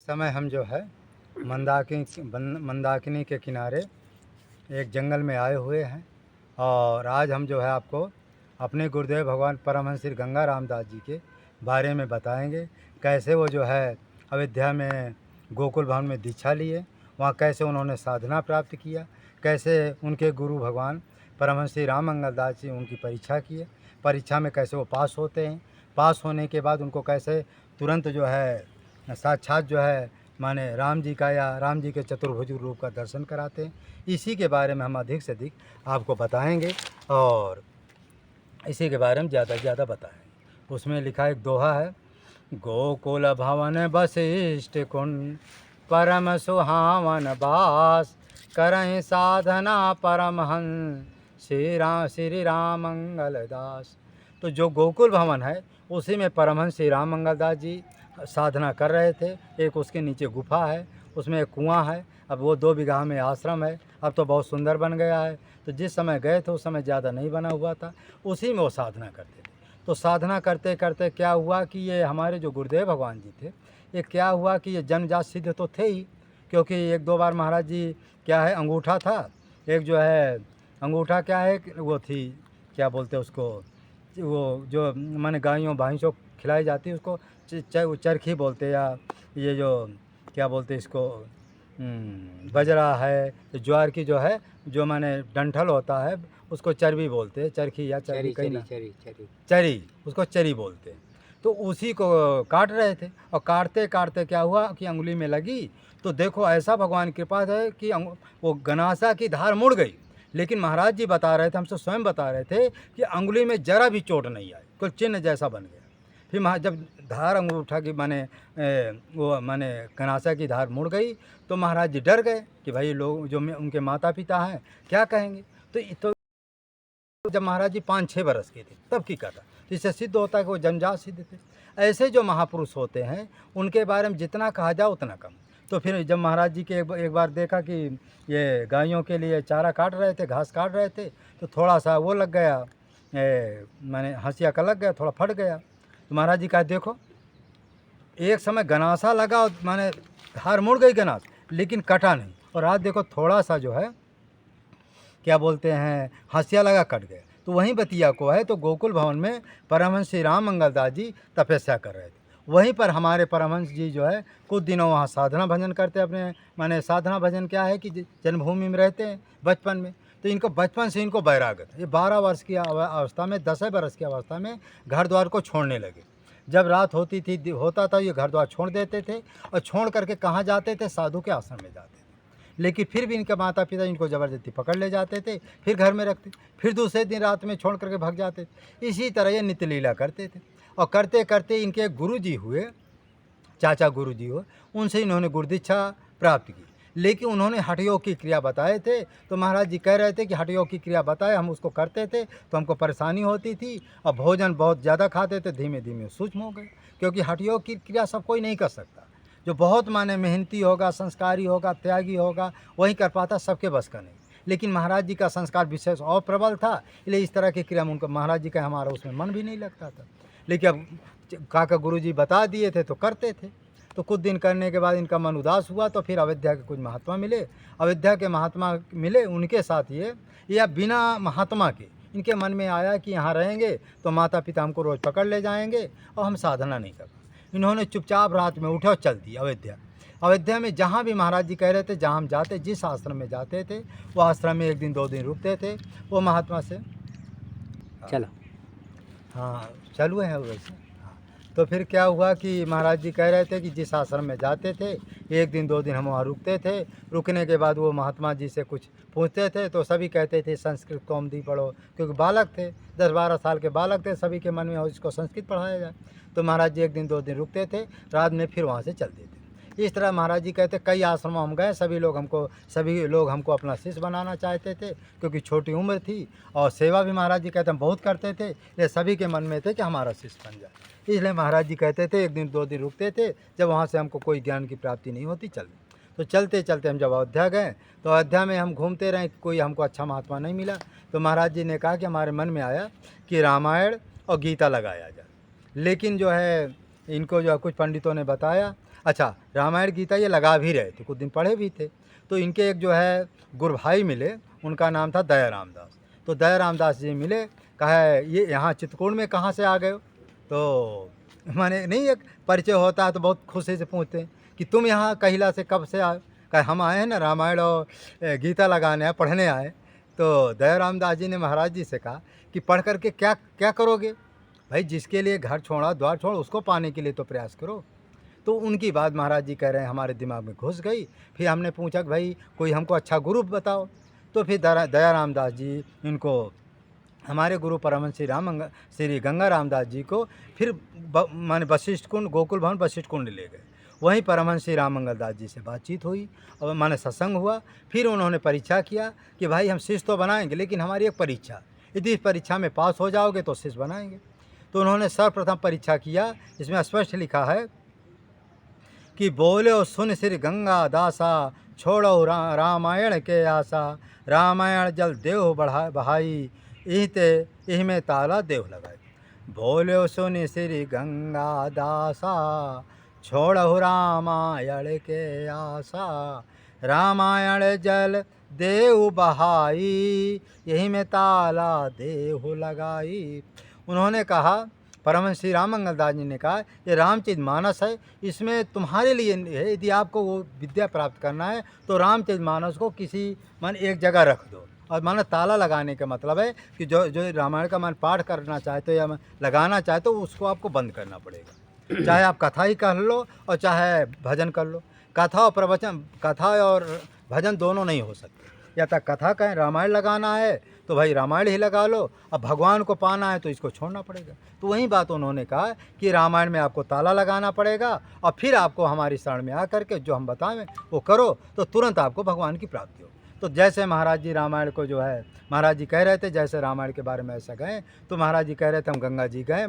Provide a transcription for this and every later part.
समय हम जो है मंदाकिनी के किनारे एक जंगल में आए हुए हैं और आज हम जो है आपको अपने गुरुदेव भगवान परमहंस श्री गंगा रामदास जी के बारे में बताएंगे। कैसे वो जो है अयोध्या में गोकुल भवन में दीक्षा लिए, वहाँ कैसे उन्होंने साधना प्राप्त किया, कैसे उनके गुरु भगवान परमहंस श्री राम मंगल दास जी उनकी परीक्षा किए, परीक्षा में कैसे वो पास होते हैं, पास होने के बाद उनको कैसे तुरंत जो है साक्षात जो है माने राम जी का या राम जी के चतुर्भुज रूप का दर्शन कराते हैं। इसी के बारे में हम अधिक से अधिक आपको बताएंगे और इसी के बारे में ज़्यादा से ज़्यादा बताएंगे। उसमें लिखा एक दोहा है, गोकुल भवन वशिष्ठ कुंड परम सुहावन बास, करहि साधना परमहंस श्री राम मंगल दास। तो जो गोकुल भवन है उसी में परमहंस श्री राम मंगल दास जी साधना कर रहे थे। एक उसके नीचे गुफा है, उसमें एक कुआं है। अब वो 2 बीघा में आश्रम है, अब तो बहुत सुंदर बन गया है। तो जिस समय गए थे उस समय ज़्यादा नहीं बना हुआ था, उसी में वो साधना करते थे। तो साधना करते करते क्या हुआ कि ये हमारे जो गुरुदेव भगवान जी थे, ये क्या हुआ कि ये जन्मजात सिद्ध तो थे ही, क्योंकि 1-2 बार महाराज जी क्या है अंगूठा था, एक जो है अंगूठा क्या है वो थी, क्या बोलते हैं उसको, वो जो माने गायों भैंसों खिलाई जाती है उसको चरखी बोलते, या ये जो क्या बोलते इसको बजरा है, ज्वार की जो है जो माने डंठल होता है उसको चरबी बोलते हैं, चरखी या चरबी कहीं ना चरी, उसको चरी बोलते हैं। तो उसी को काट रहे थे और काटते काटते क्या हुआ कि अंगुली में लगी। तो देखो ऐसा भगवान की कृपा है कि वो गनासा की धार मुड़ गई, लेकिन महाराज जी बता रहे थे, हमसे स्वयं बता रहे थे कि अंगुली में जरा भी चोट नहीं आई, कोई चिन्ह जैसा बन गया। फिर जब धार अंगूठा की वो माने गनासा की धार मुड़ गई तो महाराज जी डर गए कि भाई लोग जो उनके माता पिता हैं क्या कहेंगे। तो जब महाराज जी 5-6 बरस के थे तब की कथा, तो इससे सिद्ध होता है कि वो जन्मजात सिद्ध थे। ऐसे जो महापुरुष होते हैं उनके बारे में जितना कहा जाए उतना कम। तो फिर जब महाराज जी के एक बार देखा कि ये गायों के लिए चारा काट रहे थे, घास काट रहे थे, तो थोड़ा सा वो लग गया, माने हंसिया का लग गया, थोड़ा फट गया। तो महाराज जी कहा देखो एक समय गनासा लगा और माने धार मुड़ गई गनास, लेकिन कटा नहीं, और आज देखो थोड़ा सा जो है क्या बोलते हैं हंसिया लगा कट गया। तो वहीं बतिया को है, तो गोकुल भवन में परमहंस श्री राम मंगल दास जी तपस्या कर रहे थे। वहीं पर हमारे परमहंस जी जो है कुछ दिनों वहाँ साधना भजन करते अपने, माने साधना भजन क्या है कि जन्मभूमि में रहते हैं बचपन में। तो इनको बचपन से इनको बैरागत, ये 12 वर्ष की अवस्था में, 10 बरस की अवस्था में घर द्वार को छोड़ने लगे। जब रात होती थी होता था ये घर द्वार छोड़ देते थे और छोड़ करके कहाँ जाते थे, साधु के आश्रम में जाते थे। लेकिन फिर भी इनके माता पिता इनको ज़बरदस्ती पकड़ ले जाते थे, फिर घर में रखते, फिर दूसरे दिन रात में छोड़ करके भाग जाते थे। इसी तरह ये नित्य लीला करते थे। और करते करते इनके गुरु जी हुए, चाचा गुरु जी हुए, उनसे इन्होंने गुरुदीक्षा प्राप्त की। लेकिन उन्होंने हठयोग की क्रिया बताए थे, तो महाराज जी कह रहे थे कि हठयोग की क्रिया बताए, हम उसको करते थे तो हमको परेशानी होती थी और भोजन बहुत ज़्यादा खाते थे, धीमे धीमे सूक्ष्म हो गए। क्योंकि हठयोग की क्रिया सब कोई नहीं कर सकता, जो बहुत माने मेहनती होगा, संस्कारी होगा, त्यागी होगा, वही कर पाता, सबके बस का नहीं। लेकिन महाराज जी का संस्कार विशेष और प्रबल था, इसलिए इस तरह की क्रिया में उनको महाराज जी का हमारा उसमें मन भी नहीं लगता था। लेकिन अब काका गुरु जी बता दिए थे तो करते थे। तो कुछ दिन करने के बाद इनका मन उदास हुआ, तो फिर अयोध्या के कुछ महात्मा मिले, अयोध्या के महात्मा मिले, उनके साथ ये या बिना महात्मा के इनके मन में आया कि यहाँ रहेंगे तो माता पिता हमको रोज़ पकड़ ले जाएंगे और हम साधना नहीं कर। इन्होंने चुपचाप रात में उठे और चल दिए अयोध्या। अयोध्या में जहाँ भी महाराज जी कह रहे थे, जहाँ हम जाते, जिस आश्रम में जाते थे, वो आश्रम में 1 दिन 2 दिन रुकते थे। वो महात्मा से चलो हाँ चालू है वैसे। हाँ, तो फिर क्या हुआ कि महाराज जी कह रहे थे कि जिस आश्रम में जाते थे 1 दिन 2 दिन हम वहाँ रुकते थे। रुकने के बाद वो महात्मा जी से कुछ पूछते थे तो सभी कहते थे संस्कृत कौमुदी पढ़ो, क्योंकि बालक थे, 10-12 साल के बालक थे, सभी के मन में हो इसको संस्कृत पढ़ाया जाए। तो महाराज जी 1 दिन 2 दिन रुकते थे, रात में फिर वहाँ से चलते थे। इस तरह महाराज जी कहते कई आश्रमों हम गए, सभी लोग हमको अपना शिष्य बनाना चाहते थे, क्योंकि छोटी उम्र थी और सेवा भी महाराज जी कहते हम बहुत करते थे, ये सभी के मन में थे कि हमारा शिष्य बन जाए। इसलिए महाराज जी कहते थे 1 दिन 2 दिन रुकते थे, जब वहाँ से हमको कोई ज्ञान की प्राप्ति नहीं होती चल। तो चलते चलते हम जब अयोध्या गए तो अयोध्या में हम घूमते रहे, कोई हमको अच्छा महात्मा नहीं मिला। तो महाराज जी ने कहा कि हमारे मन में आया कि रामायण और गीता लगाया जाए। लेकिन जो है इनको जो कुछ पंडितों ने बताया, अच्छा, रामायण गीता ये लगा भी रहे थे, कुछ दिन पढ़े भी थे। तो इनके एक जो है गुरु भाई मिले, उनका नाम था दयाराम दास। तो दयाराम दास जी मिले, कहा ये यहाँ चित्रकूट में कहाँ से आ गए हो? तो माने नहीं, एक परिचय होता है तो बहुत खुशी से पूछते हैं कि तुम यहाँ कहिला से कब से आए? कहा हम आए हैं ना रामायण और गीता लगाने आए, पढ़ने आए। तो दयाराम दास जी ने महाराज जी से कहा कि पढ़ कर के क्या क्या करोगे? भाई जिसके लिए घर छोड़ा द्वार छोड़ा उसको पाने के लिए तो प्रयास करो। तो उनकी बात महाराज जी कह रहे हैं हमारे दिमाग में घुस गई। फिर हमने पूछा कि भाई कोई हमको अच्छा गुरु बताओ। तो फिर दयाराम दास जी इनको हमारे गुरु परमहंस श्री गंगा रामदास जी को फिर माने वशिष्ठ कुंड, गोकुल भवन वशिष्ठ कुंड ले गए। वहीं परमहंस श्री राम मंगल दास जी से बातचीत हुई और माने सत्संग हुआ। फिर उन्होंने परीक्षा किया कि भाई हम शिष्य तो बनाएंगे, लेकिन हमारी एक परीक्षा, यदि इस परीक्षा में पास हो जाओगे तो शिष्य बनाएंगे। तो उन्होंने सर्वप्रथम परीक्षा किया। इसमें स्पष्ट लिखा है कि बोलो सुन श्री गंगा दासा, छोड़ो रामायण के आशा। रामायण जल देव बढ़ा बहाई, इह में ताला देव लगाई। बोलो सुन श्री गंगा दासा, छोड़ो रामायण के आशा। रामायण जल देव बहाई, यही में ताला देव लगाई। उन्होंने कहा, परमहंस श्री राम मंगल दास जी ने कहा, ये रामचरित मानस है, इसमें तुम्हारे लिए है। यदि आपको वो विद्या प्राप्त करना है तो रामचरित मानस को किसी मान एक जगह रख दो। और माना ताला लगाने का मतलब है कि जो रामायण का मान पाठ करना चाहते हो या लगाना चाहते हो उसको आपको बंद करना पड़ेगा। चाहे आप कथा ही कर लो और चाहे भजन कर लो। कथा और प्रवचन, कथा और भजन दोनों नहीं हो सकते। या तक कथा कहें रामायण लगाना है तो भाई रामायण ही लगा लो, अब भगवान को पाना है तो इसको छोड़ना पड़ेगा। तो वही बात उन्होंने कहा कि रामायण में आपको ताला लगाना पड़ेगा और फिर आपको हमारी शरण में आकर के जो हम बताएं वो करो तो तुरंत आपको भगवान की प्राप्ति हो। तो जैसे महाराज जी रामायण को जो है महाराज जी कह रहे थे, जैसे रामायण के बारे में ऐसा गए तो महाराज जी कह रहे थे हम गंगा जी गए,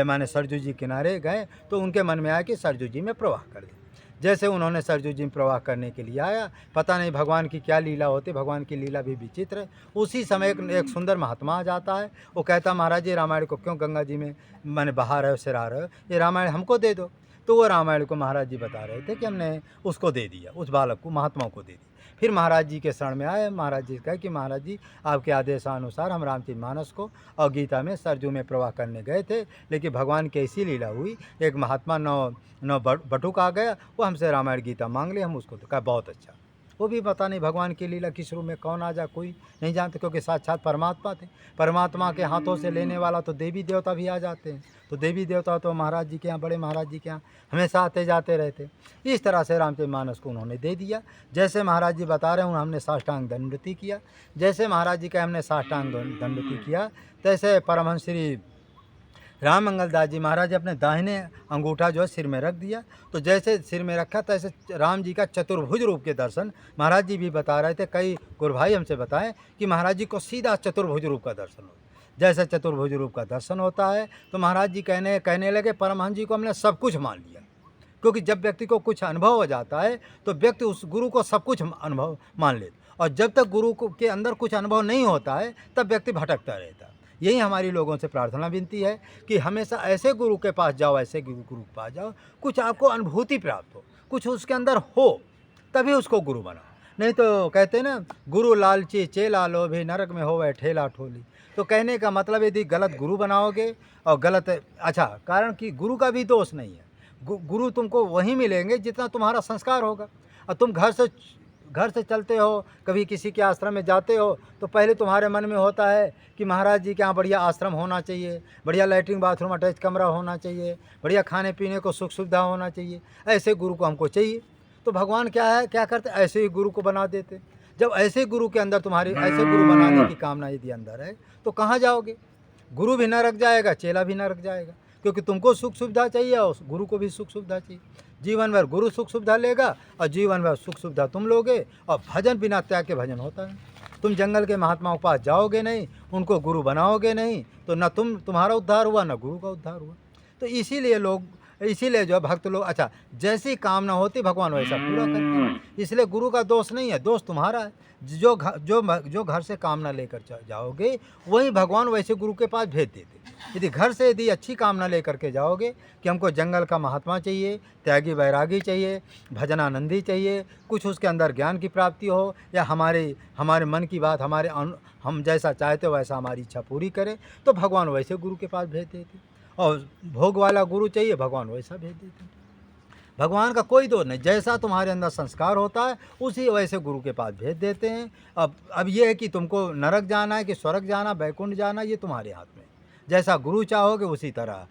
माने सरजू जी किनारे गए तो उनके मन में आया कि सरजू जी में प्रवाह कर दें। जैसे उन्होंने सरजू जी में प्रवाह करने के लिए आया, पता नहीं भगवान की क्या लीला होती, भगवान की लीला भी विचित्र है। उसी समय एक सुंदर महात्मा आ जाता है, वो कहता महाराज जी रामायण को क्यों गंगा जी में मैंने बहा रहे हो, सिरा रहे हो, ये रामायण हमको दे दो। तो वो रामायण को महाराज जी बता रहे थे कि हमने उसको दे दिया, उस बालक को, महात्मा को दे दिया। फिर महाराज जी के शरण में आए, महाराज जी कहे कि महाराज जी आपके आदेशानुसार हम रामचरित मानस को और गीता में सरजू में प्रवाह करने गए थे, लेकिन भगवान की ऐसी लीला हुई, एक महात्मा नौ बटुक आ गया, वो हमसे रामायण गीता मांग लिया, हम उसको कहा बहुत अच्छा। वो भी पता नहीं भगवान की लीला किस रूप में कौन आ जाए कोई नहीं जानते, क्योंकि साक्षात परमात्मा थे। परमात्मा के हाथों से लेने वाला तो देवी देवता भी आ जाते हैं। तो देवी देवता तो महाराज जी के यहाँ, बड़े महाराज जी के यहाँ हमेशा आते जाते रहते। इस तरह से रामचरित मानस को उन्होंने दे दिया। जैसे महाराज जी बता रहे हैं हमने साष्टांग दंडवती किया। जैसे महाराज जी का हमने साष्टांग दंडवती किया, तैसे परमहंस श्री राम मंगल दास जी महाराज जी अपने दाहिने अंगूठा जो है सिर में रख दिया। तो जैसे सिर में रखा तैसे राम जी का चतुर्भुज रूप के दर्शन महाराज जी भी बता रहे थे। कई गुरु भाई हमसे बताएं कि महाराज जी को सीधा चतुर्भुज रूप का दर्शन हो। जैसे चतुर्भुज रूप का दर्शन होता है तो महाराज जी कहने लगे परमहंस जी को हमने सब कुछ मान लिया। क्योंकि जब व्यक्ति को कुछ अनुभव हो जाता है तो व्यक्ति उस गुरु को सब कुछ अनुभव मान लेता, और जब तक गुरु को के अंदर कुछ अनुभव नहीं होता है तब व्यक्ति भटकता रहता है। यही हमारी लोगों से प्रार्थना विनती है कि हमेशा ऐसे गुरु के पास जाओ, ऐसे गुरु के पास जाओ, कुछ आपको अनुभूति प्राप्त हो, कुछ उसके अंदर हो, तभी उसको गुरु बनाओ। नहीं तो कहते हैं ना, गुरु लालची चेला लोभी, नरक में हो वह ठेला ठोली। तो कहने का मतलब यदि गलत गुरु बनाओगे और गलत, अच्छा, कारण कि गुरु का भी दोष नहीं है। गुरु तुमको वही मिलेंगे जितना तुम्हारा संस्कार होगा। और तुम घर से चलते हो, कभी किसी के आश्रम में जाते हो तो पहले तुम्हारे मन में होता है कि महाराज जी के यहाँ बढ़िया आश्रम होना चाहिए, बढ़िया लैट्रिन बाथरूम अटैच कमरा होना चाहिए, बढ़िया खाने पीने को सुख सुविधा होना चाहिए, ऐसे गुरु को हमको चाहिए। तो भगवान क्या करते, ऐसे ही गुरु को बना देते। जब ऐसे गुरु के अंदर तुम्हारी ऐसे गुरु बनाने की कामना यदि अंदर है तो कहाँ जाओगे? गुरु भी नरक जाएगा, चेला भी नरक जाएगा, क्योंकि तुमको सुख सुविधा चाहिए और गुरु को भी सुख सुविधा चाहिए। जीवन भर गुरु सुख सुविधा लेगा और जीवन भर सुख सुविधा तुम लोगे। और भजन बिना त्याग के भजन होता है। तुम जंगल के महात्माओं के पास जाओगे नहीं, उनको गुरु बनाओगे नहीं, तो न तुम्हारा उद्धार हुआ न गुरु का उद्धार हुआ। तो इसीलिए लोग इसीलिए जो है भक्त लोग अच्छा जैसी कामना होती भगवान वैसा पूरा करते हैं। इसलिए गुरु का दोष नहीं है, दोष तुम्हारा है। जो घर से कामना लेकर जाओगे वही भगवान वैसे गुरु के पास भेज देते। यदि घर से यदि अच्छी कामना लेकर के जाओगे कि हमको जंगल का महात्मा चाहिए, त्यागी वैरागी चाहिए, भजनानंदी चाहिए, कुछ उसके अंदर ज्ञान की प्राप्ति हो, या हमारे मन की बात हम जैसा चाहते हो वैसा हमारी इच्छा पूरी करे, तो भगवान वैसे गुरु के पास भेज देते। और भोग वाला गुरु चाहिए, भगवान वैसा भेज देते। भगवान का कोई दोष नहीं, जैसा तुम्हारे अंदर संस्कार होता है उसी वैसे गुरु के पास भेज देते हैं। अब ये है कि तुमको नरक जाना है कि स्वर्ग जाना, बैकुंठ जाना, ये तुम्हारे हाथ में। जैसा गुरु चाहोगे उसी तरह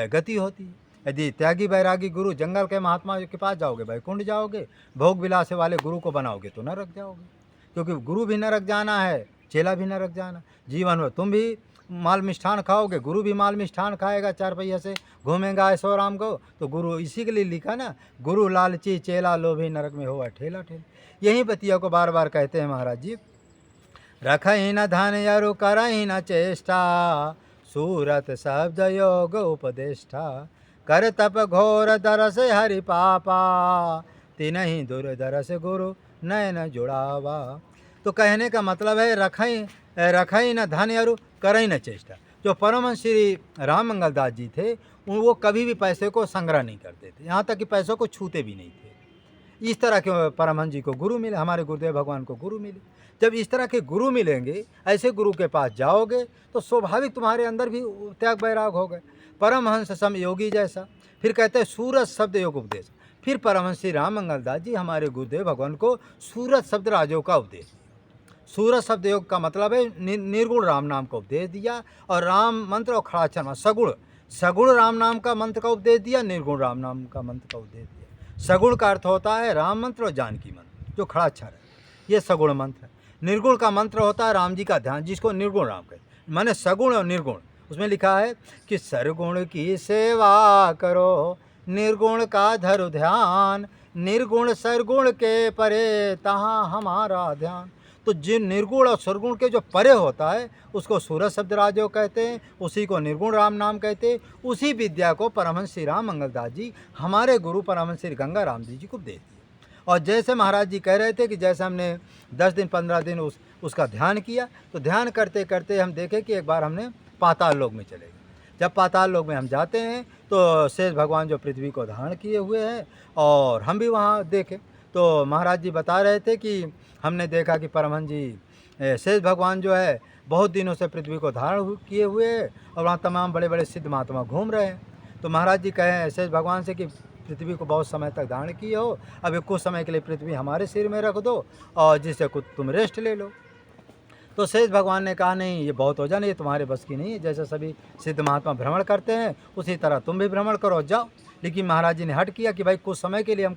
गति होती है। यदि त्यागी बैरागी गुरु जंगल के महात्मा के पास जाओगे बैकुंठ जाओगे, भोग विलास वाले गुरु को बनाओगे तो नरक जाओगे, क्योंकि गुरु भी नरक जाना है, चेला भी नरक जाना। जीवन में तुम भी माल मिष्ठान खाओगे, गुरु भी माल मिष्ठान खाएगा, 4 पहिया से घूमेगा ऐसो राम को। तो गुरु इसी के लिए लिखा ना, गुरु लालची चेला लोभी नरक में होगा ठेला ठेला। यही बतिया को बार बार कहते हैं महाराज जी। रखही न धन यरु करही न चेष्टा, सूरत शब्द योग उपदेष्टा। कर तप घोर दरस हरि पापा, तिनहि दुर्दरस गुरु नयन जुड़ावा। तो कहने का मतलब है रखई न धन यरु करई न चेष्टा। जो परमहंस श्री राम मंगल दास जी थे वो कभी भी पैसे को संग्रह नहीं करते थे, यहाँ तक कि पैसों को छूते भी नहीं थे। इस तरह के परमहंस जी को गुरु मिले, हमारे गुरुदेव भगवान को गुरु मिले। जब इस तरह के गुरु मिलेंगे, ऐसे गुरु के पास जाओगे तो स्वाभाविक तुम्हारे अंदर भी त्याग बैराग हो गए, परमहंस सम योगी जैसा। फिर कहते हैं सूरत शब्द योग उपदेश। फिर परमहंस श्री राम मंगल दास जी हमारे गुरुदेव भगवान को सूरत शब्द राजयोग का उपदेश। सूरत शब्द योग का मतलब है निर्गुण राम नाम का उपदेश दिया, और राम मंत्र और खड़ाक्षर सगुण राम नाम का मंत्र का उपदेश दिया, निर्गुण राम नाम का मंत्र का उपदेश दिया। सगुण का अर्थ होता है राम मंत्र और जानकी मंत्र, जो खड़ाक्षर है ये सगुण मंत्र है। निर्गुण का मंत्र होता है राम जी का ध्यान, जिसको निर्गुण राम कहते हैं। माने सगुण और निर्गुण, उसमें लिखा है कि सरगुण की सेवा करो, निर्गुण का धरो ध्यान, निर्गुण सरगुण के परे तहाँ हमारा ध्यान। तो जिन निर्गुण और सरगुण के जो परे होता है उसको सूरत शब्द राजयोग कहते हैं, उसी को निर्गुण राम नाम कहते हैं। उसी विद्या को परमहंस श्री राम मंगल दास जी हमारे गुरु परमहंस श्री गंगा राम जी को दे दिए। और जैसे महाराज जी कह रहे थे कि जैसे हमने 10 दिन 15 दिन उसका ध्यान किया, तो ध्यान करते करते हम देखे कि एक बार हमने पाताल लोक में चले गए। जब पाताल लोक में हम जाते हैं तो शेष भगवान जो पृथ्वी को धारण किए हुए हैं, और हम भी वहाँ देखे तो महाराज जी बता रहे थे कि हमने देखा कि परमहंस जी शेष भगवान जो है बहुत दिनों से पृथ्वी को धारण किए हुए हैं, और वहाँ तमाम बड़े बड़े सिद्ध महात्मा घूम रहे हैं। तो महाराज जी कहे शेष भगवान से कि पृथ्वी को बहुत समय तक धारण किए हो, अब कुछ समय के लिए पृथ्वी हमारे सिर में रख दो और जिससे कुछ तुम रेस्ट ले लो। तो शेष भगवान ने कहा नहीं, ये बहुत हो जाना, ये तुम्हारे बस की नहीं है। जैसे सभी सिद्ध महात्मा भ्रमण करते हैं उसी तरह तुम भी भ्रमण करो, जाओ। लेकिन महाराज जी ने हट किया कि भाई कुछ समय के लिए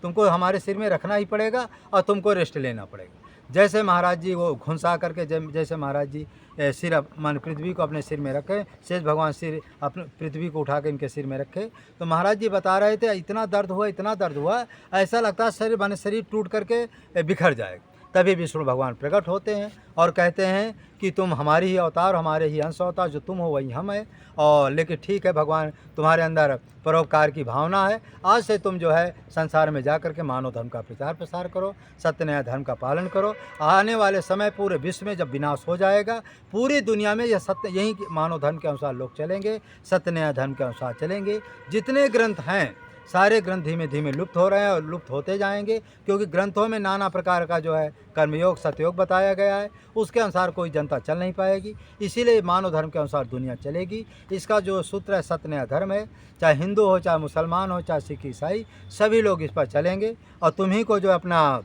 तुमको हमारे सिर में रखना ही पड़ेगा और तुमको रेस्ट लेना पड़ेगा। जैसे महाराज जी वो घुंसा करके जैसे महाराज जी सिर मान पृथ्वी को अपने सिर में रखे, शेष भगवान सिर अपने पृथ्वी को उठा के इनके सिर में रखे, तो महाराज जी बता रहे थे इतना दर्द हुआ, ऐसा लगता है शरीर टूट करके बिखर जाएगा। तभी विष्णु भगवान प्रकट होते हैं और कहते हैं कि तुम हमारी ही अवतार, हमारे ही अंश अवतार, जो तुम हो वही हम है। और लेकिन ठीक है भगवान, तुम्हारे अंदर परोपकार की भावना है, आज से तुम जो है संसार में जा कर के मानव धर्म का प्रचार प्रसार करो, सत्य न्याय धर्म का पालन करो। आने वाले समय पूरे विश्व में जब विनाश हो जाएगा, पूरी दुनिया में यह सत्य यही मानव धर्म के अनुसार लोग चलेंगे, सत्य न्याय धर्म के अनुसार चलेंगे। जितने ग्रंथ हैं सारे ग्रंथ धीमे धीमे लुप्त हो रहे हैं और लुप्त होते जाएंगे, क्योंकि ग्रंथों में नाना प्रकार का जो है कर्मयोग सतयोग बताया गया है, उसके अनुसार कोई जनता चल नहीं पाएगी। इसीलिए मानव धर्म के अनुसार दुनिया चलेगी। इसका जो सूत्र है सत्य न्याय धर्म है, चाहे हिंदू हो, चाहे मुसलमान हो, चाहे सिख ईसाई, सभी लोग इस पर चलेंगे। और तुम्ही को जो अपना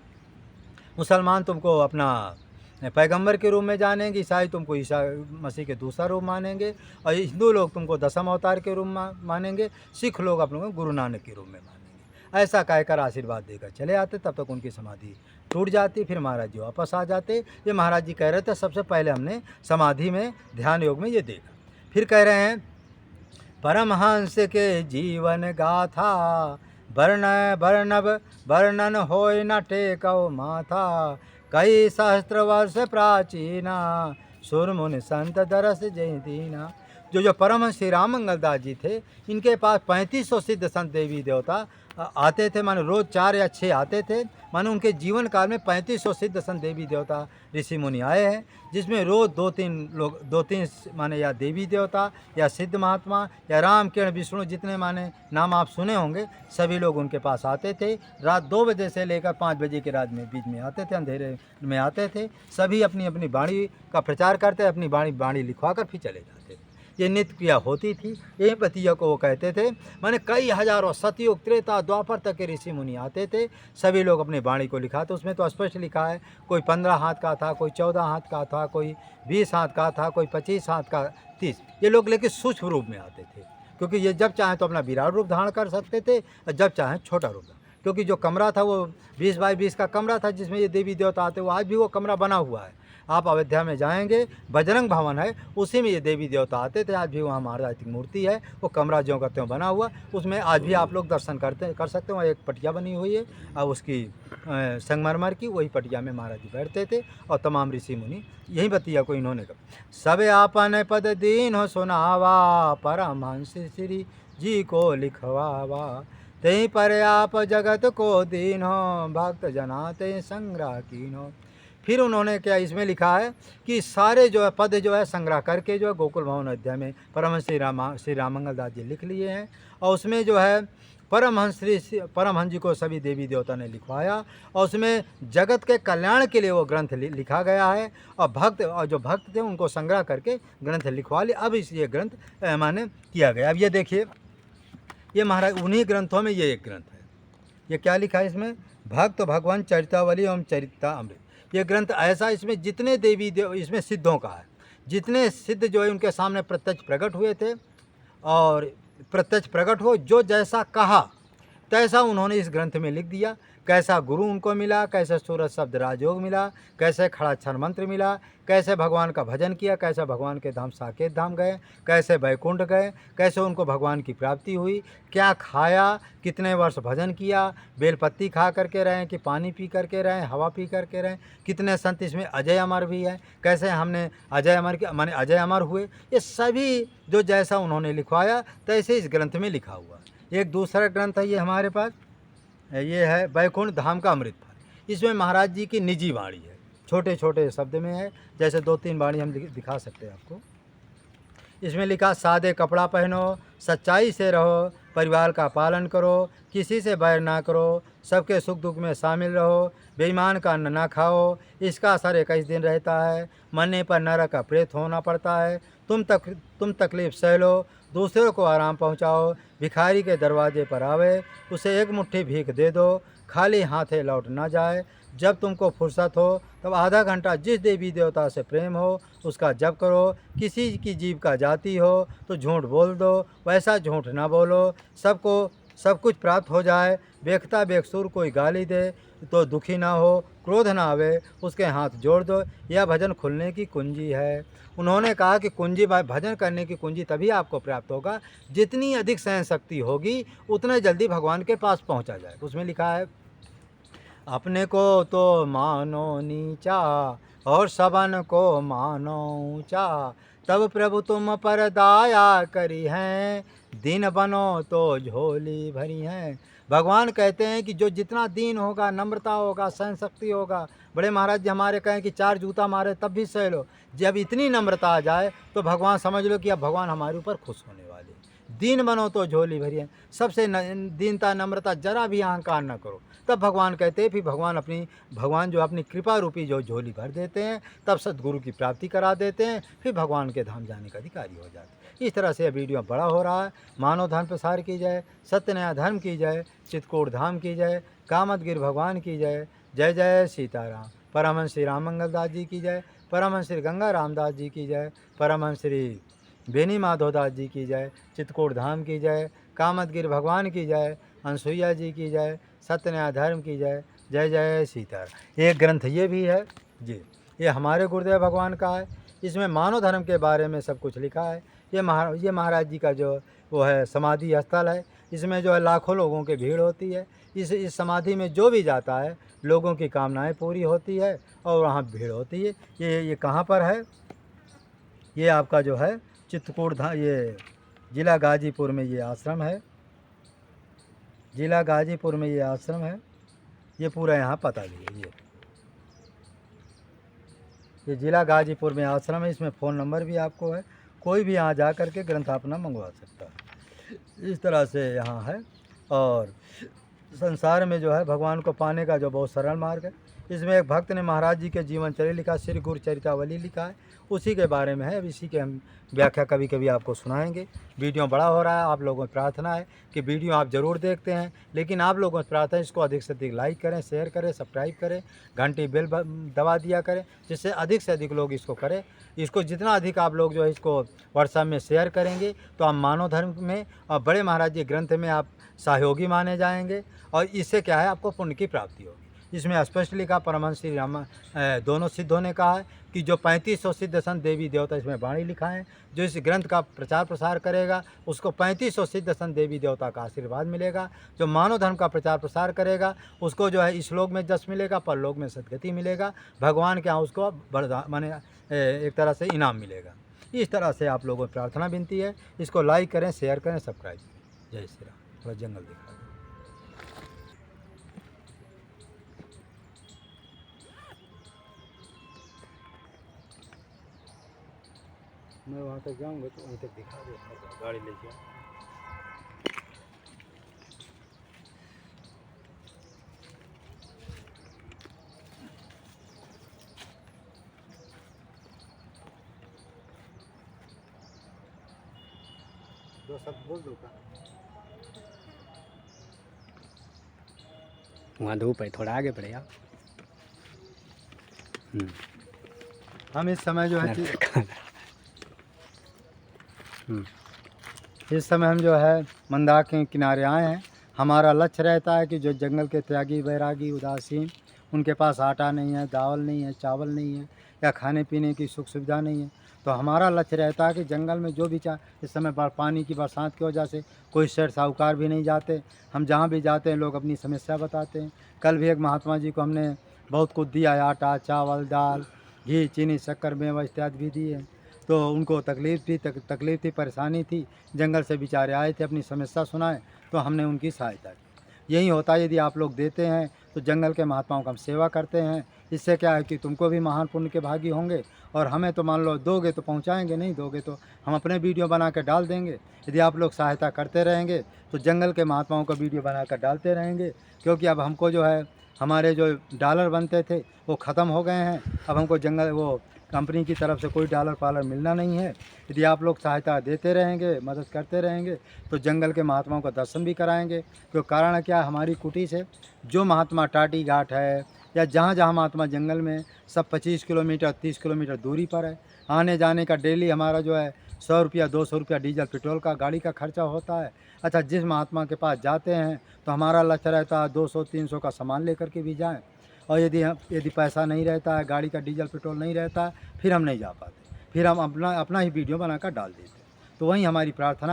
मुसलमान तुमको अपना पैगंबर के रूप में जानेंगे, ईसाई तुमको ईसा मसीह के दूसरा रूप मानेंगे, और हिंदू लोग तुमको दसम अवतार के रूप में मानेंगे, सिख लोग अपने को गुरु नानक के रूप में मानेंगे। ऐसा कहकर आशीर्वाद देकर चले आते, तब तक उनकी समाधि टूट जाती, फिर महाराज जी वापस आ जाते। ये महाराज जी कह रहे थे सबसे पहले हमने समाधि में ध्यान योग में ये देखा। फिर कह रहे हैं परमहंस के जीवन गाथा, वर्णन होय न टेकौ माथा, कई सहस्त्र वर्ष प्राचीना, सुरमुनि संत दरस जय दीना। जो परमहंस श्री राममंगल दास जी थे, इनके पास 3500 सिद्ध संत देवी देवता आते थे, माने रोज़ 4 या 6 आते थे। माने उनके जीवन काल में 3500 सिद्ध संत देवी देवता ऋषि मुनि आए हैं, जिसमें रोज़ 2-3 माने या देवी देवता या सिद्ध महात्मा या राम किरण विष्णु जितने माने नाम आप सुने होंगे, सभी लोग उनके पास आते थे। रात 2 बजे से लेकर 5 बजे के रात में बीच में आते थे, अंधेरे में आते थे। सभी अपनी अपनी वाणी का प्रचार करते, अपनी वाणी लिखवा कर फिर चले जाते थे। ये नित्य क्रिया होती थी। यही बतिया को वो कहते थे। माने कई हजारों सतयुग त्रेता द्वापर तक के ऋषि मुनि आते थे, सभी लोग अपनी वाणी को लिखाते। उसमें तो स्पष्ट लिखा है, कोई 15 हाथ का था, कोई 14 हाथ का था, कोई 20 हाथ का था, कोई 25 हाथ का, 30। ये लोग लेकिन सूक्ष्म रूप में आते थे, क्योंकि ये जब चाहें तो अपना विराट रूप धारण कर सकते थे और जब चाहें छोटा रूप। क्योंकि जो कमरा था वो 20 बाई 20 का कमरा था, जिसमें ये देवी देवता आते, वो आज भी वो कमरा बना हुआ है। आप अयोध्या में जाएंगे, बजरंग भवन है, उसी में ये देवी देवता आते थे। आज भी वहाँ महाराज की मूर्ति है, वो कमरा ज्यों का त्यों बना हुआ, उसमें आज भी आप लोग दर्शन कर सकते हो। वहाँ एक पटिया बनी हुई है और उसकी संगमरमर की, वही पटिया में महाराज जी बैठते थे और तमाम ऋषि मुनि यही बतिया को इन्होंने कहा। सब आपन पद दीन हो सुनावा, परमहंस श्री जी को लिखवावा, तहीं पर आप जगत को दीन हो, भक्त जनाते संग्रह कीनो। फिर उन्होंने क्या इसमें लिखा है कि सारे जो है पद जो है संग्रह करके जो है गोकुल भवन अध्याय में परमहंस श्री राममंगल दास जी लिख लिए हैं। और उसमें जो है परमहंस जी को सभी देवी देवता ने लिखवाया, और उसमें जगत के कल्याण के लिए वो ग्रंथ लिखा गया है। और जो भक्त थे उनको संग्रह करके ग्रंथ लिखवा लिया। अब इस ये ग्रंथ माने किया गया। अब ये देखिए, ये महाराज उन्हीं ग्रंथों में ये एक ग्रंथ है। ये क्या लिखा है इसमें, भक्त भगवान चरितावली एवं चरिता अमृत। ये ग्रंथ ऐसा, इसमें जितने देवी देव, इसमें सिद्धों का है, जितने सिद्ध जो है उनके सामने प्रत्यक्ष प्रकट हुए थे, और प्रत्यक्ष प्रकट हो जो जैसा कहा तैसा उन्होंने इस ग्रंथ में लिख दिया। कैसा गुरु उनको मिला, कैसे सूरज शब्द राजयोग मिला, कैसे खड़ाक्षर मंत्र मिला, कैसे भगवान का भजन किया, कैसे भगवान के धाम साकेत धाम गए, कैसे बैकुंठ गए, कैसे उनको भगवान की प्राप्ति हुई, क्या खाया, कितने वर्ष भजन किया, बेलपत्ती खा करके रहें कि पानी पी करके रहें, हवा पी करके रहें। कितने संत इसमें अजय अमर भी है, कैसे हमने अजय अमर माने अजय अमर हुए। ये सभी जो जैसा उन्होंने लिखवाया तैसे इस ग्रंथ में लिखा हुआ। एक दूसरा ग्रंथ है ये हमारे पास, ये है बैकुंठ धाम का अमृत फल। इसमें महाराज जी की निजी वाणी है, छोटे छोटे शब्द में है, जैसे 2-3 वाणी हम दिखा सकते हैं आपको। इसमें लिखा, सादे कपड़ा पहनो, सच्चाई से रहो, परिवार का पालन करो, किसी से बैर ना करो, सबके सुख दुख में शामिल रहो, बेईमान का अन्न ना खाओ, इसका असर 21 दिन रहता है, मरने पर नरक का प्रेत होना पड़ता है। तुम तकलीफ़ सह लो, दूसरों को आराम पहुंचाओ, भिखारी के दरवाजे पर आवे उसे एक मुट्ठी भीख दे दो, खाली हाथे लौट ना जाए। जब तुमको फुर्सत हो तब आधा घंटा जिस देवी देवता से प्रेम हो उसका जप करो। किसी की जीव का जाति हो तो झूठ बोल दो, वैसा झूठ ना बोलो। सबको सब कुछ प्राप्त हो जाए। बेखता बेकसूर कोई गाली दे तो दुखी ना हो, क्रोध ना आवे, उसके हाथ जोड़ दो। यह भजन खुलने की कुंजी है। उन्होंने कहा कि कुंजी भजन करने की कुंजी तभी आपको प्राप्त होगा, जितनी अधिक सहन शक्ति होगी उतने जल्दी भगवान के पास पहुंचा जाए। उसमें लिखा है, अपने को तो मानो नीचा और सबन को मानो ऊंचा, तब प्रभु तुम पर दया करी हैं, दीन बनो तो झोली भरी हैं। भगवान कहते हैं कि जो जितना दीन होगा, नम्रता होगा, सहन शक्ति होगा, बड़े महाराज जी हमारे कहें कि 4 जूता मारे तब भी सह लो। जब इतनी नम्रता आ जाए तो भगवान समझ लो कि अब भगवान हमारे ऊपर खुश होने वाले। दीन बनो तो झोली भरी है। सबसे दीनता नम्रता, जरा भी अहंकार न करो, तब भगवान कहते हैं। फिर भगवान जो अपनी कृपा रूपी जो झोली भर देते हैं, तब सद्गुरु की प्राप्ति करा देते हैं, फिर भगवान के धाम जाने का अधिकारी हो जाते हैं। इस तरह से यह वीडियो बड़ा हो रहा है। मानव धर्म प्रसार की जाए, सत्य न्याय धर्म की जाए, चित्रकूट धाम की जाए, कामतगिर भगवान की जाए। जय जय सीताराम। परमहंस श्री राममंगल दास जी की जय, परमहंस श्री गंगा रामदास जी की जय, परमहंस श्री बेनी माधवदास जी की जय, चित्रकूट धाम की जय, कामतगिर भगवान की जय, अनसुईया जी की जय, सत्य न्याय धर्म की जय। जय जय सीताराम। एक ग्रंथ ये भी है जी, ये हमारे गुरुदेव भगवान का है। इसमें मानव धर्म के बारे में सब कुछ लिखा है। ये महाराज जी का जो वो है समाधि स्थल है। इसमें जो है लाखों लोगों की भीड़ होती है। इस समाधि में जो भी जाता है लोगों की कामनाएं पूरी होती है और वहाँ भीड़ होती है। ये कहाँ पर है? ये आपका जो है चित्रकूट ये ज़िला गाजीपुर में ये आश्रम है। ज़िला गाजीपुर में ये आश्रम है। ये पूरा यहाँ पता भी है। ये ज़िला गाजीपुर में आश्रम है। इसमें फ़ोन नंबर भी आपको है, कोई भी यहाँ जा कर के ग्रंथ अपना मंगवा सकता है। इस तरह से यहाँ है। और संसार में जो है भगवान को पाने का जो बहुत सरल मार्ग है। इसमें एक भक्त ने महाराज जी के जीवन चरित्र लिखा, श्री गुरु चरितावली लिखा है, उसी के बारे में है। अब इसी के हम व्याख्या कभी कभी आपको सुनाएंगे। वीडियो बड़ा हो रहा है, आप लोगों की प्रार्थना है कि वीडियो आप ज़रूर देखते हैं, लेकिन आप लोगों की प्रार्थना है इसको अधिक से अधिक लाइक करें, शेयर करें, सब्सक्राइब करें, घंटी बेल दबा दिया करें, जिससे अधिक से अधिक लोग इसको करें। इसको जितना अधिक आप लोग जो है इसको व्हाट्सएप में शेयर करेंगे तो आप मानव धर्म में और बड़े महाराज जी ग्रंथ में आप सहयोगी माने जाएंगे, और इससे क्या है आपको पुण्य की प्राप्ति होगी। इसमें स्पष्ट लिखा, परमहंस श्री राम दोनों सिद्धों ने कहा है कि जो 3500 सिद्ध संत देवी देवता इसमें वाणी लिखा है, जो इस ग्रंथ का प्रचार प्रसार करेगा उसको 3500 सिद्ध संत देवी देवता का आशीर्वाद मिलेगा। जो मानव धर्म का प्रचार प्रसार करेगा उसको जो है इस लोक में जस मिलेगा, परलोक में सदगति मिलेगा, भगवान के यहाँ उसको माने एक तरह से इनाम मिलेगा। इस तरह से आप लोगों की प्रार्थना विनती है, इसको लाइक करें, शेयर करें, सब्सक्राइब करें। जय श्री राम। थोड़ा जंगल दिखा दो। मैं वहाँ तक जाऊँगा तो वहीं तक दिखा दो, गाड़ी लेके आओ। दो शब्द बोल दो का। वहाँ धूप है, थोड़ा आगे बढ़े आप। हम इस समय जो है इस समय हम जो है मंदार के किनारे आए हैं। हमारा लक्ष्य रहता है कि जो जंगल के त्यागी, वैरागी, उदासीन, उनके पास आटा नहीं है, दावल नहीं है, चावल नहीं है, या खाने पीने की सुख सुविधा नहीं है, तो हमारा लक्ष्य रहता है कि जंगल में जो भी इस समय पानी की बरसात की वजह से कोई सेठ साहूकार भी नहीं जाते। हम जहाँ भी जाते हैं लोग अपनी समस्या बताते हैं। कल भी एक महात्मा जी को हमने बहुत कुछ दिया है, आटा, चावल, दाल, घी, चीनी, शक्कर, मेवा इत्यादि भी दिए। तो उनको तकलीफ़ थी, परेशानी थी, जंगल से बेचारे आए थे, अपनी समस्या सुनाए तो हमने उनकी सहायता की। यही होता है, यदि आप लोग देते हैं तो जंगल के महात्माओं का हम सेवा करते हैं। इससे क्या है कि तुमको भी महान पुण्य के भागी होंगे, और हमें तो मान लो दोगे तो पहुंचाएंगे, नहीं दोगे तो हम अपने वीडियो बना कर डाल देंगे। यदि आप लोग सहायता करते रहेंगे तो जंगल के महात्माओं का वीडियो बना कर डालते रहेंगे, क्योंकि अब हमको जो है हमारे जो डॉलर बनते थे वो ख़त्म हो गए हैं। अब हमको जंगल वो कंपनी की तरफ से कोई डॉलर पालर मिलना नहीं है। यदि आप लोग सहायता देते रहेंगे, मदद करते रहेंगे तो जंगल के महात्माओं का दर्शन भी कराएंगे। क्यों कारण है क्या, हमारी कुटी से जो महात्मा टाटी घाट है या जहाँ जहाँ महात्मा जंगल में, सब 25 किलोमीटर 30 किलोमीटर दूरी पर है। आने जाने का डेली हमारा जो है 100 रुपया 200 रुपया डीजल पेट्रोल का गाड़ी का खर्चा होता है। अच्छा, जिस महात्मा के पास जाते हैं तो हमारा लक्ष्य रहता है 200-300 का सामान लेकर के भी जाएँ, और यदि पैसा नहीं रहता है, गाड़ी का डीजल पेट्रोल नहीं रहता है, फिर हम नहीं जा पाते, फिर हम अपना ही वीडियो बनाकर डाल देते। तो वही हमारी प्रार्थना